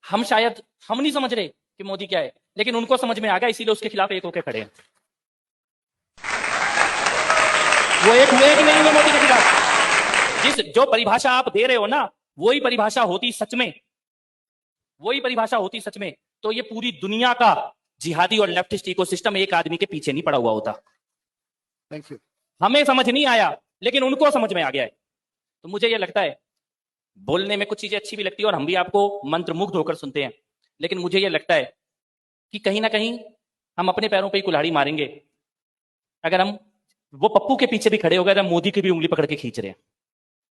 हम नहीं समझ रहे कि मोदी क्या है, लेकिन उनको समझ में आ गया, इसीलिए उसके खिलाफ एक होकर खड़े हैं। वो एक हुए कि नहीं हुए मोदी के खिलाफ? जो परिभाषा आप दे रहे हो ना, वही परिभाषा होती सच में, तो ये पूरी दुनिया का जिहादी और लेफ्टिस्ट इकोसिस्टम एक आदमी के पीछे नहीं पड़ा हुआ होता। Thank you. हमें समझ नहीं आया, लेकिन उनको समझ में आ गया है। तो मुझे ये लगता है, बोलने में कुछ चीजें अच्छी भी लगती है और हम भी आपको मंत्रमुग्ध होकर सुनते हैं, लेकिन मुझे ये लगता है कि कहीं ना कहीं हम अपने पैरों पे ही कुल्हाड़ी मारेंगे अगर हम वो पप्पू के पीछे भी खड़े हो गए, हम मोदी की भी उंगली पकड़ के खींच रहे हैं।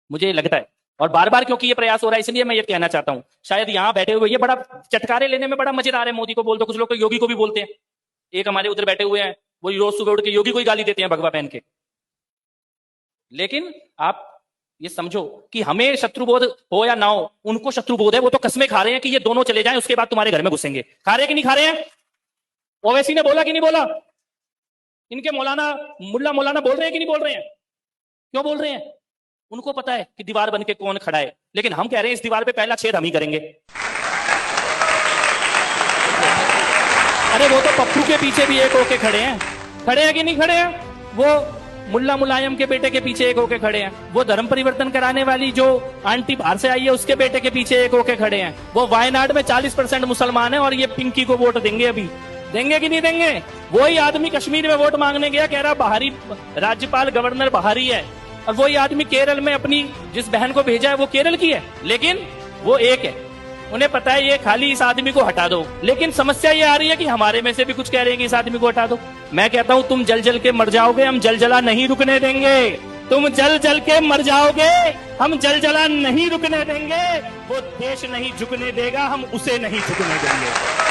मुझे ये लगता है, और बार बार क्योंकि ये प्रयास हो रहा है, इसलिए मैं ये कहना चाहता हूं, शायद यहां बैठे हुए ये बड़ा चटकारे लेने में बड़ा मजेदार है। मोदी को बोल दो, कुछ लोग तो योगी को भी बोलते हैं। एक हमारे उधर बैठे हुए हैं, वो रोज सुबह उठ के योगी को ही गाली देते हैं भगवा पहन के। लेकिन आप ये समझो कि हमें शत्रुबोध हो या ना हो, उनको शत्रुबोध है। वो तो कसमें खा रहे हैं कि ये दोनों चले जाएं, उसके बाद तुम्हारे घर में घुसेंगे। खा रहे कि नहीं खा रहे हैं? ओवैसी ने बोला कि नहीं बोला? इनके मुल्ला मौलाना बोल रहे हैं कि नहीं बोल रहे हैं? क्यों बोल रहे हैं? उनको पता है कि दीवार बन के कौन खड़ा है, लेकिन हम कह रहे हैं इस दीवार पे पहला छेद हम ही करेंगे। अरे वो तो पप्पू के पीछे भी एक होके खड़े हैं कि नहीं खड़े हैं? वो मुल्ला मुलायम के बेटे के पीछे एक होके खड़े हैं। वो धर्म परिवर्तन कराने वाली जो आंटी बाहर से आई है, उसके बेटे के पीछे एक होके खड़े हैं। वो वायनाड में 40% मुसलमान है और ये पिंकी को वोट देंगे। अभी देंगे कि नहीं देंगे? वही आदमी कश्मीर में वोट मांगने गया, कह रहा बाहरी राज्यपाल गवर्नर बाहरी है, और वही आदमी केरल में अपनी जिस बहन को भेजा है वो केरल की है, लेकिन वो एक है। उन्हें पता है ये खाली इस आदमी को हटा दो, लेकिन समस्या ये आ रही है कि हमारे में से भी कुछ कह रहे हैं कि इस आदमी को हटा दो। मैं कहता हूं तुम जल जल के मर जाओगे, हम जलजला नहीं रुकने देंगे। तुम जल जल के मर जाओगे, हम जलजला नहीं रुकने देंगे। वो देश नहीं झुकने देगा, हम उसे नहीं झुकने देंगे।